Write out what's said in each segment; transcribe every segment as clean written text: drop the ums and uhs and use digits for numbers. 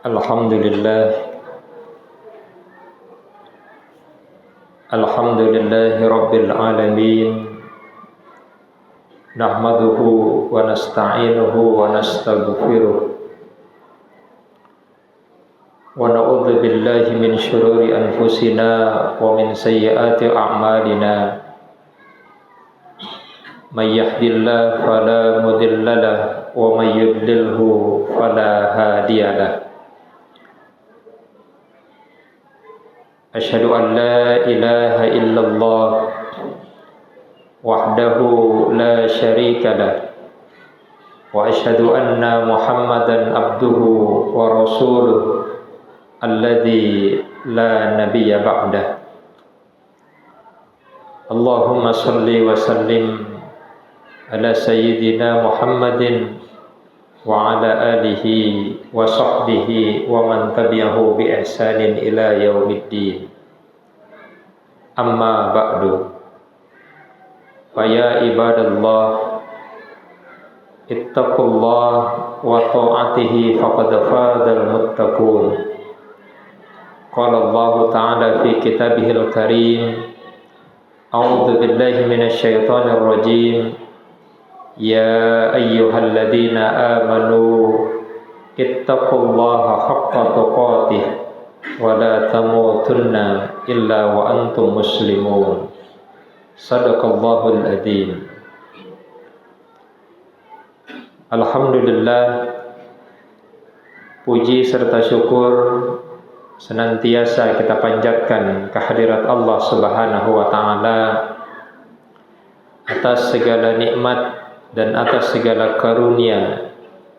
Alhamdulillah Alhamdulillahi Rabbil Alamin. Nahmaduhu wa nasta'inuhu wa nastaghfiruh wa na'udzu billahi min syururi anfusina wa min sayyiati a'malina. May yahdihillahu fala mudhillalah wa may yudlilhu fala hadiyalah. Asyhadu an la ilaha illallah wahdahu la syarika lah wa asyhadu anna Muhammadan abduhu wa rasuluh alladzi la nabiyya ba'dah. Allahumma shalli wa sallim ala sayyidina Muhammadin wa ala alihi wa sahbihi wa man tabi'ahu bi ihsanin ila yaumiddin. Amma ba'du. Fa ya ibadallah ittaqullah wa ta'atihi faqad fazal muttaqun. Qala Allah ta'ala fi kitabihil karim, a'udzu billahi minasy syaithanir rajim. Ya ayyuhalladzina amanu ittaqullaha haqqa tuqatih wa la tamutunna illa wa antum muslimun. Shadaqallahul adzim. Alhamdulillah, puji serta syukur senantiasa kita panjatkan kehadirat Allah Subhanahu wa taala atas segala nikmat dan atas segala karunia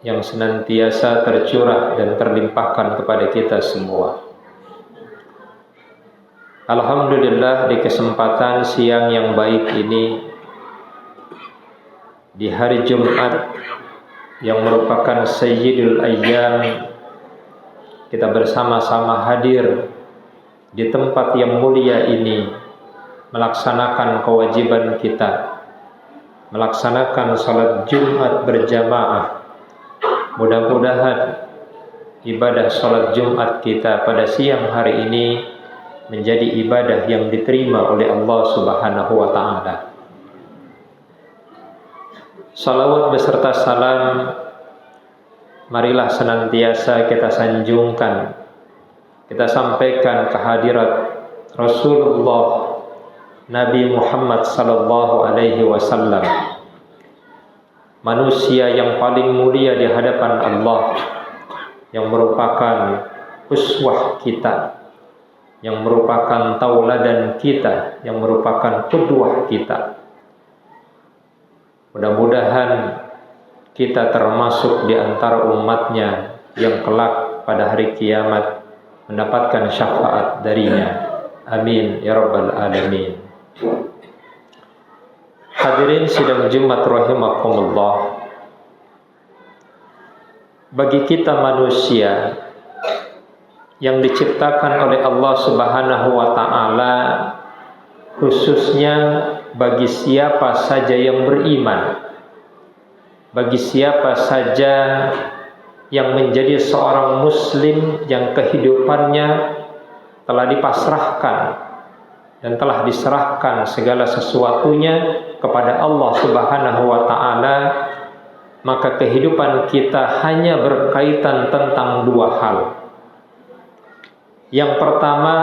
yang senantiasa tercurah dan terlimpahkan kepada kita semua. Alhamdulillah, di kesempatan siang yang baik ini, di hari Jumat yang merupakan Sayyidul Ayyam, kita bersama-sama hadir di tempat yang mulia ini melaksanakan kewajiban kita, melaksanakan salat Jumat berjamaah. Mudah-mudahan ibadah salat Jumat kita pada siang hari ini menjadi ibadah yang diterima oleh Allah Subhanahu wa taala. Salawat beserta salam marilah senantiasa kita sanjungkan, kita sampaikan kehadirat Rasulullah Nabi Muhammad sallallahu alaihi wasallam, manusia yang paling mulia di hadapan Allah, yang merupakan uswah kita, yang merupakan tauladan kita, yang merupakan qudwah kita. Mudah-mudahan kita termasuk di antara umatnya yang kelak pada hari kiamat mendapatkan syafaat darinya. Amin ya rabbal alamin. Hadirin sidang Jumat rahimakumullah, bagi kita manusia yang diciptakan oleh Allah Subhanahu wa taala, khususnya bagi siapa saja yang beriman, bagi siapa saja yang menjadi seorang muslim yang kehidupannya telah dipasrahkan dan telah diserahkan segala sesuatunya kepada Allah Subhanahu wa taala, maka kehidupan kita hanya berkaitan tentang dua hal. Yang pertama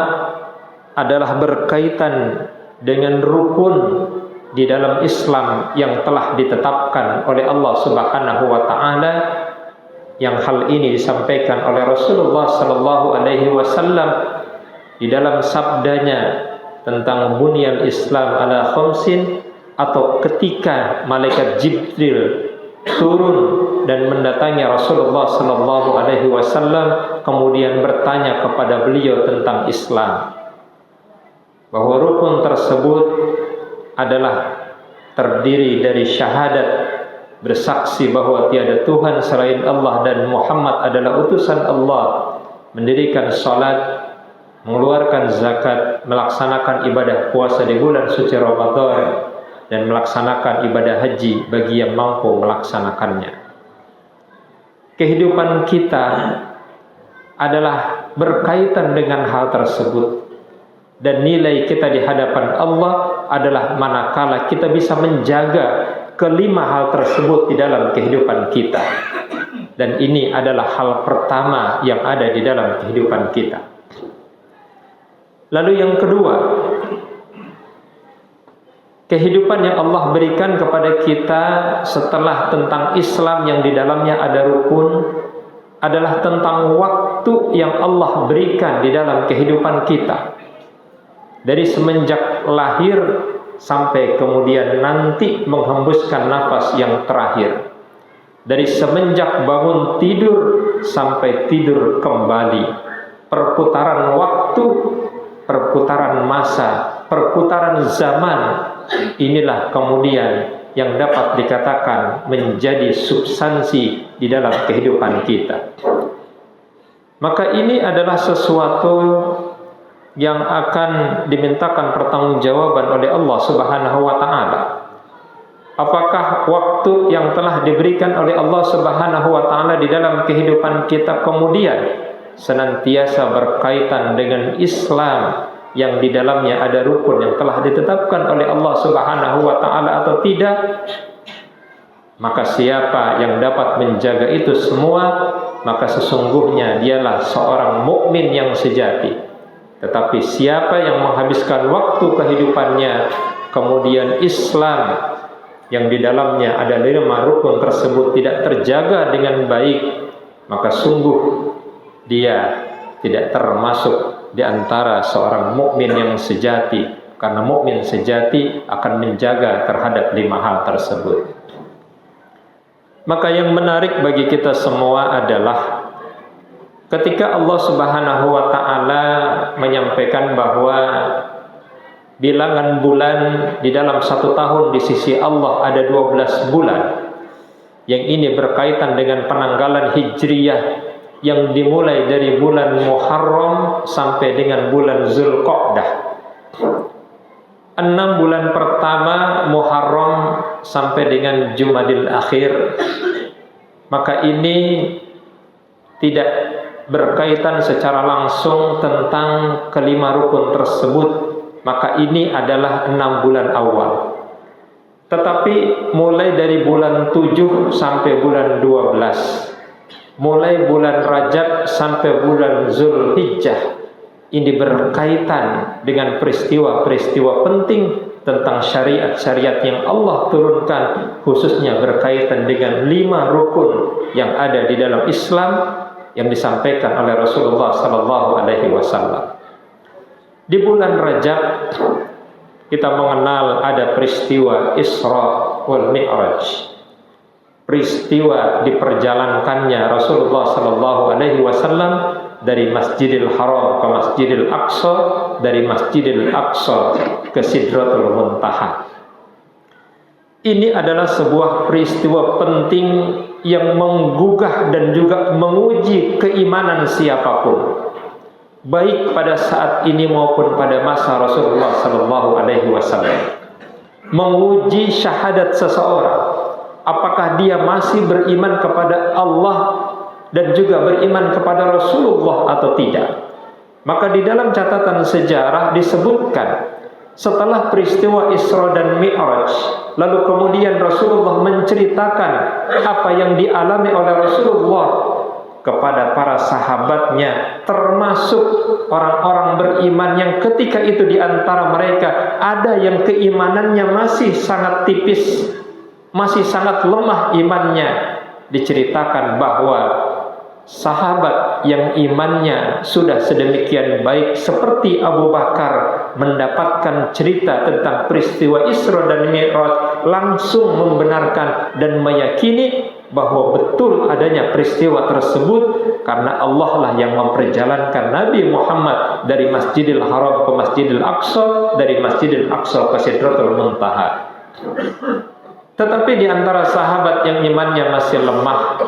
adalah berkaitan dengan rukun di dalam Islam yang telah ditetapkan oleh Allah Subhanahu wa taala, yang hal ini disampaikan oleh Rasulullah sallallahu alaihi wasallam di dalam sabdanya tentang bunyal Islam ala khamsin, atau ketika malaikat Jibril turun dan mendatangi Rasulullah sallallahu alaihi wasallam kemudian bertanya kepada beliau tentang Islam, bahwa rukun tersebut adalah terdiri dari syahadat, bersaksi bahwa tiada Tuhan selain Allah dan Muhammad adalah utusan Allah, mendirikan salat, mengeluarkan zakat, melaksanakan ibadah puasa di bulan suci Ramadan, dan melaksanakan ibadah haji bagi yang mampu melaksanakannya. Kehidupan kita adalah berkaitan dengan hal tersebut. Dan nilai kita di hadapan Allah adalah manakala kita bisa menjaga kelima hal tersebut di dalam kehidupan kita. Dan ini adalah hal pertama yang ada di dalam kehidupan kita. Lalu yang kedua, kehidupan yang Allah berikan kepada kita setelah tentang Islam yang di dalamnya ada rukun adalah tentang waktu yang Allah berikan di dalam kehidupan kita. Dari semenjak lahir sampai kemudian nanti menghembuskan nafas yang terakhir. Dari semenjak bangun tidur sampai tidur kembali. Perputaran waktu, perputaran masa, perputaran zaman. Inilah kemudian yang dapat dikatakan menjadi substansi di dalam kehidupan kita. Maka ini adalah sesuatu yang akan dimintakan pertanggungjawaban oleh Allah Subhanahu wa taala. Apakah waktu yang telah diberikan oleh Allah Subhanahu wa taala di dalam kehidupan kita kemudian senantiasa berkaitan dengan Islam yang di dalamnya ada rukun yang telah ditetapkan oleh Allah Subhanahu wa taala atau tidak? Maka siapa yang dapat menjaga itu semua, maka sesungguhnya dialah seorang mukmin yang sejati. Tetapi siapa yang menghabiskan waktu kehidupannya kemudian Islam yang di dalamnya ada 5 rukun tersebut tidak terjaga dengan baik, maka sungguh dia tidak termasuk di antara seorang mukmin yang sejati, karena mukmin sejati akan menjaga terhadap 5 hal tersebut. Maka yang menarik bagi kita semua adalah ketika Allah Subhanahu wa taala menyampaikan bahwa bilangan bulan di dalam 1 tahun di sisi Allah ada 12 bulan. Yang ini berkaitan dengan penanggalan Hijriyah yang dimulai dari bulan Muharram sampai dengan bulan Zulqa'dah. 6 bulan pertama Muharram sampai dengan Jumadil Akhir. Maka ini tidak berkaitan secara langsung tentang kelima rukun tersebut, maka ini adalah 6 bulan awal. Tetapi mulai dari bulan 7 sampai bulan 12, mulai bulan Rajab sampai bulan Zulhijjah, ini berkaitan dengan peristiwa-peristiwa penting tentang syariat-syariat yang Allah turunkan, khususnya berkaitan dengan 5 rukun yang ada di dalam Islam yang disampaikan oleh Rasulullah sallallahu alaihi wasallam. Di bulan Rajab kita mengenal ada peristiwa Isra wal Mi'raj. Peristiwa diperjalankannya Rasulullah sallallahu alaihi wasallam dari Masjidil Haram ke Masjidil Aqsa, dari Masjidil Aqsa ke Sidratul Muntaha. Ini adalah sebuah peristiwa penting yang menggugah dan juga menguji keimanan siapapun, baik pada saat ini maupun pada masa Rasulullah sallallahu alaihi wasallam. Menguji syahadat seseorang, apakah dia masih beriman kepada Allah dan juga beriman kepada Rasulullah atau tidak. Maka di dalam catatan sejarah disebutkan setelah peristiwa Isra dan Mi'raj, lalu kemudian Rasulullah menceritakan apa yang dialami oleh Rasulullah kepada para sahabatnya, termasuk orang-orang beriman yang ketika itu di antara mereka ada yang keimanannya masih sangat tipis, masih sangat lemah imannya. Diceritakan bahwa sahabat yang imannya sudah sedemikian baik seperti Abu Bakar mendapatkan cerita tentang peristiwa Isra dan Mi'raj, langsung membenarkan dan meyakini bahwa betul adanya peristiwa tersebut, karena Allah lah yang memperjalankan Nabi Muhammad dari Masjidil Haram ke Masjidil Aqsa, dari Masjidil Aqsa ke Sidratul Muntaha. Tetapi di antara sahabat yang imannya masih lemah,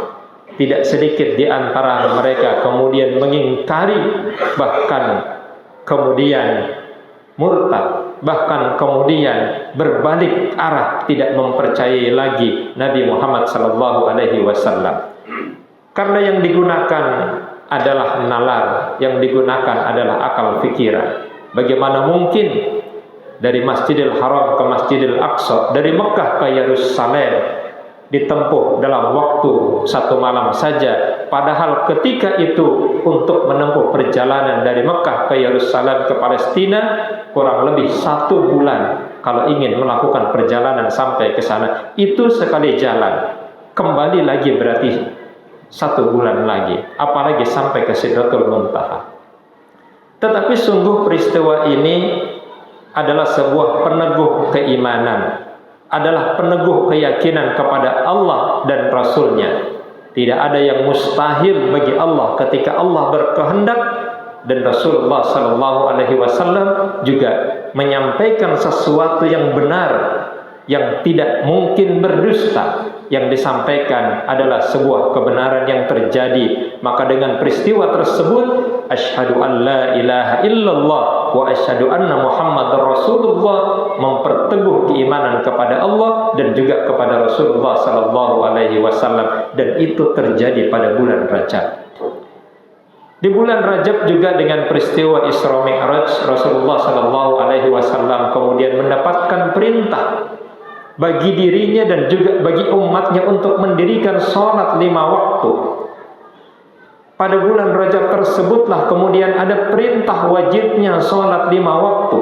tidak sedikit di antara mereka kemudian mengingkari, bahkan kemudian murtad, bahkan kemudian berbalik arah, tidak mempercayai lagi Nabi Muhammad sallallahu alaihi wasallam. Karena yang digunakan adalah nalar, yang digunakan adalah akal pikiran. Bagaimana mungkin dari Masjidil Haram ke Masjidil Aqsa, dari Mekah ke Yerusalem ditempuh dalam waktu 1 malam saja, padahal ketika itu untuk menempuh perjalanan dari Mekah ke Yerusalem ke Palestina kurang lebih 1 bulan kalau ingin melakukan perjalanan sampai ke sana. Itu sekali jalan, kembali lagi berarti 1 bulan lagi, apalagi sampai ke Sidratul Muntaha. Tetapi sungguh peristiwa ini adalah sebuah peneguh keimanan, adalah peneguh keyakinan kepada Allah dan Rasul-Nya. Tidak ada yang mustahil bagi Allah ketika Allah berkehendak, dan Rasulullah SAW juga menyampaikan sesuatu yang benar, yang tidak mungkin berdusta. Yang disampaikan adalah sebuah kebenaran yang terjadi. Maka dengan peristiwa tersebut, asyhadu an la ilaha illallah wa asyhadu anna Muhammadar Rasulullah, memperteguh keimanan kepada Allah dan juga kepada Rasulullah SAW. Dan itu terjadi pada bulan Rajab. Di bulan Rajab juga dengan peristiwa Isra Mi'raj, Rasulullah SAW kemudian mendapatkan perintah bagi dirinya dan juga bagi umatnya untuk mendirikan sholat 5 waktu. Pada bulan Rajab tersebutlah kemudian ada perintah wajibnya sholat 5 waktu.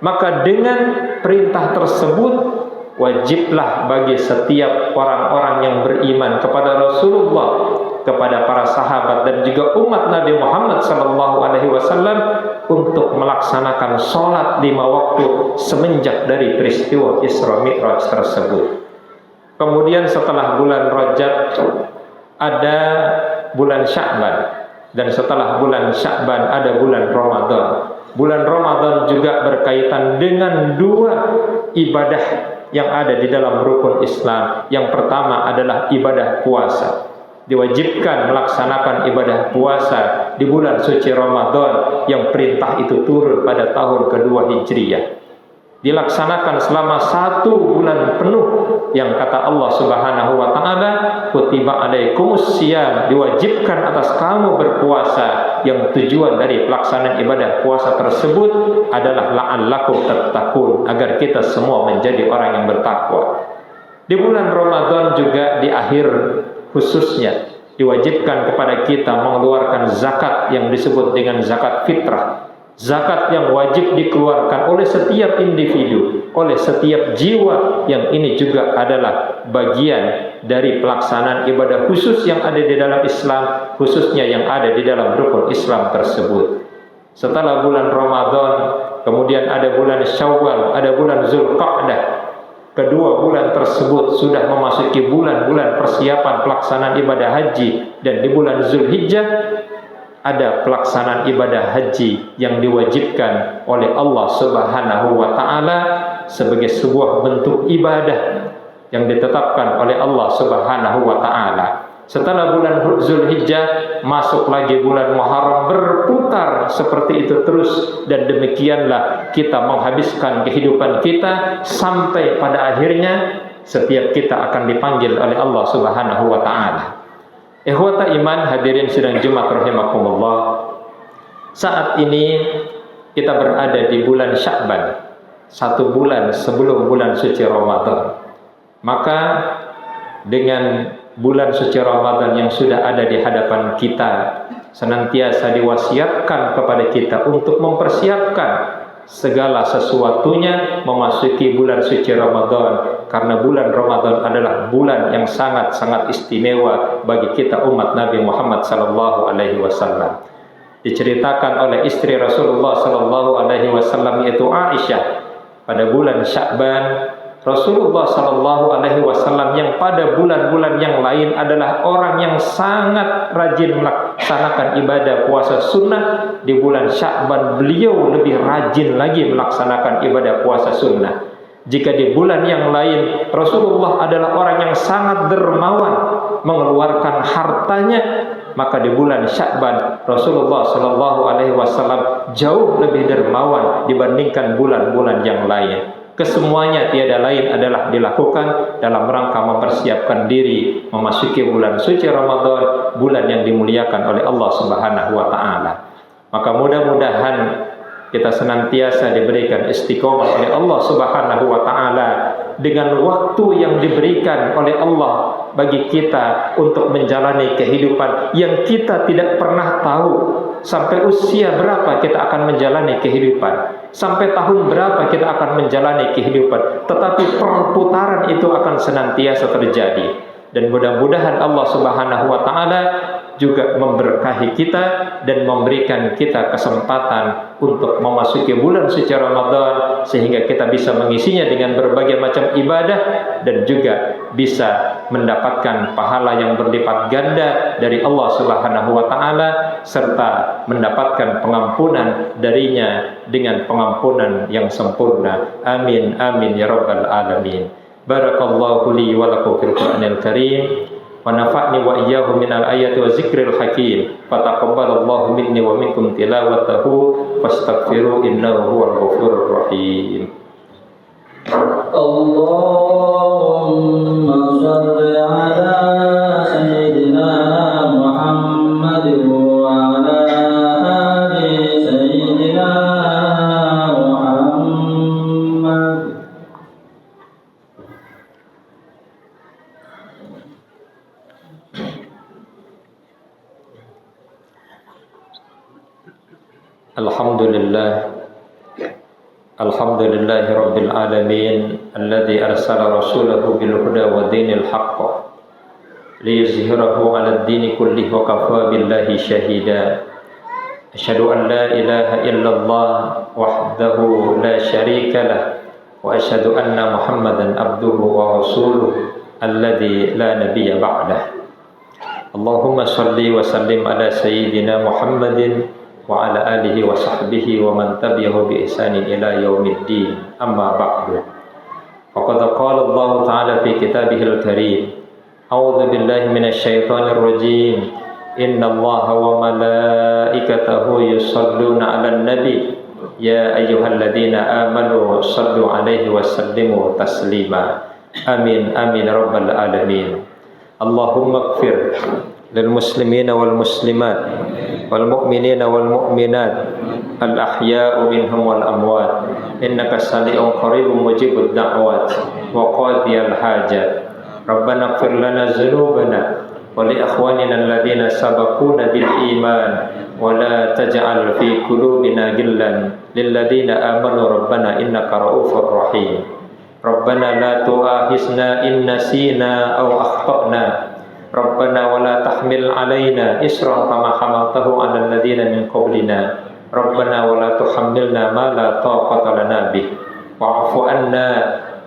Maka dengan perintah tersebut, wajiblah bagi setiap orang-orang yang beriman kepada Rasulullah, kepada para sahabat dan juga umat Nabi Muhammad SAW untuk melaksanakan sholat 5 waktu semenjak dari peristiwa Isra Mi'raj tersebut. Kemudian setelah bulan Rajab ada bulan Sya'ban, dan setelah bulan Sya'ban ada bulan Ramadan. Bulan Ramadan juga berkaitan dengan 2 ibadah yang ada di dalam rukun Islam. Yang pertama adalah ibadah puasa. Diwajibkan melaksanakan ibadah puasa di bulan suci Ramadan, yang perintah itu turun pada tahun kedua Hijriyah. Dilaksanakan selama 1 bulan penuh, yang kata Allah Subhanahu wa taala, kutiba alaikumus syiyam, diwajibkan atas kamu berpuasa, yang tujuan dari pelaksanaan ibadah puasa tersebut adalah la'allakum tattaqun, agar kita semua menjadi orang yang bertakwa. Di bulan Ramadan juga di akhir khususnya diwajibkan kepada kita mengeluarkan zakat yang disebut dengan zakat fitrah. Zakat yang wajib dikeluarkan oleh setiap individu, oleh setiap jiwa, yang ini juga adalah bagian dari pelaksanaan ibadah khusus yang ada di dalam Islam, khususnya yang ada di dalam rukun Islam tersebut. Setelah bulan Ramadan, kemudian ada bulan Syawal, ada bulan Zulqa'dah. Kedua bulan tersebut sudah memasuki bulan-bulan persiapan pelaksanaan ibadah haji, dan di bulan Zulhijjah ada pelaksanaan ibadah haji yang diwajibkan oleh Allah Subhanahu wa taala sebagai sebuah bentuk ibadah yang ditetapkan oleh Allah Subhanahu wa taala. Setelah bulan Zulhijjah masuk lagi bulan Muharram, berputar seperti itu terus, dan demikianlah kita menghabiskan kehidupan kita sampai pada akhirnya setiap kita akan dipanggil oleh Allah Subhanahu wa taala. Ikhwata iman, hadirin sidang Jumat rahimakumullah. Saat ini kita berada di bulan Sya'ban, 1 bulan sebelum bulan suci Ramadan. Maka dengan bulan suci Ramadan yang sudah ada di hadapan kita, senantiasa diwasiatkan kepada kita untuk mempersiapkan segala sesuatunya memasuki bulan suci Ramadan, karena bulan Ramadan adalah bulan yang sangat-sangat istimewa bagi kita umat Nabi Muhammad SAW. Diceritakan oleh istri Rasulullah SAW, yaitu Aisyah, pada bulan Sya'ban Rasulullah SAW yang pada bulan-bulan yang lain adalah orang yang sangat rajin melaksanakan ibadah puasa sunnah. Di bulan Sya'ban beliau lebih rajin lagi melaksanakan ibadah puasa sunnah. Jika di bulan yang lain Rasulullah adalah orang yang sangat dermawan mengeluarkan hartanya, maka di bulan Sya'ban Rasulullah SAW jauh lebih dermawan dibandingkan bulan-bulan yang lain. Kesemuanya tiada lain adalah dilakukan dalam rangka mempersiapkan diri memasuki bulan suci Ramadan, bulan yang dimuliakan oleh Allah Subhanahu wa taala. Maka mudah-mudahan kita senantiasa diberikan istiqomah oleh Allah Subhanahu wa taala dengan waktu yang diberikan oleh Allah bagi kita untuk menjalani kehidupan yang kita tidak pernah tahu sampai usia berapa kita akan menjalani kehidupan, sampai tahun berapa kita akan menjalani kehidupan, tetapi perputaran itu akan senantiasa terjadi. Dan mudah-mudahan Allah Subhanahu wa taala juga memberkahi kita dan memberikan kita kesempatan untuk memasuki bulan suci Ramadan sehingga kita bisa mengisinya dengan berbagai macam ibadah dan juga bisa mendapatkan pahala yang berlipat ganda dari Allah Subhanahu wa taala serta mendapatkan pengampunan darinya dengan pengampunan yang sempurna. Amin amin ya rabbal alamin. Barakallahu li wa lakum fil Qur'anil Karim wa nafa'ni wa iyyahu minal ayati wa zikril hakim. Fataqabbalallahu minni wa minkum tilawatahu fastaghfiru innahu huwal ghafurur rahim. Allahumma shalli ala sayyidina Muhammad wa ala ali sayyidina Muhammad. Alhamdulillahi rabbil alamin alladzi arsala rasulahu bil huda wa dinil haqq liyuzhirahu 'alad dini kullihi wa kafa billahi shahida. Asyhadu an la ilaha illallah wahdahu la syarika lah wa asyhadu anna Muhammadan abduhu wa rasuluhu alladzi la nabiyya ba'dah. Allahumma shalli wa sallim ala sayyidina Muhammadin wa ala alihi wa sahbihi wa man tabi'ahu bi ihsanin ila yaumiddin. Amma ba'du. Faqad qala Allah ta'ala fi kitabihil karim. A'udzu billahi minasy syaithanir rajim. Innallaha wa malaikatahu yusholluna 'alan nabi. Ya ayyuhalladzina amanu shallu 'alaihi wa sallimu taslima. Amin amin rabbal alamin. Allahumma ighfir lil muslimina wal muslimat wal mu'minina wal mu'minat al ahya'u minhum wal amwat innaka sami'un qaribun mujibud da'wat wa qadiyal hajat. Rabbana ighfir lana dzunubana wa li ikhwanina alladhina sabaquna bil iman wa la taj'al fi qulubina ghillan lil ladzina amanu rabbana innaka ra'ufur rahim. Rabbana la tu'akhizna in nasina aw akhtana. Rabbana wa la tahmil alaina isran kama hamaltahu 'alal ladzina min qablina. Rabbana wa la tuhammilna ma la taqata lana bih. Wa'fu 'anna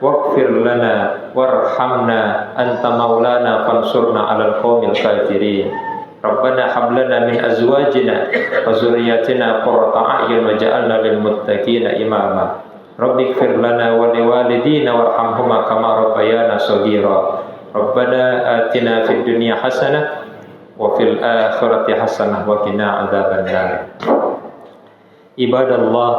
waghfir lana warhamna anta maulana fansurna 'alal qaumil kafirin. Rabbana hab lana min azwajina wa dzurriyyatina qurrata a'yun waj'alna lil muttaqina imama. Rabbighfir lana wa liwalidina warhamhuma kama rabbayana shaghira. Rabbana atina fid dunya hasanah wa fil akhirati hasanah wa qina adzabannar. Ibadallah,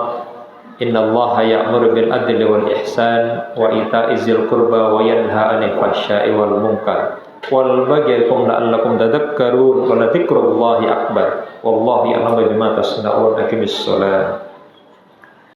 innallaha ya'muru bil adli wal ihsan wa ita'izil qurba wa yanha 'anil fahsya'i wal munkar wal baghi ya'idukum la'allakum tadhakkarun wa la dzikrullahi akbar wallahu ya'lamu bima tasna'un. Aqimis shalah.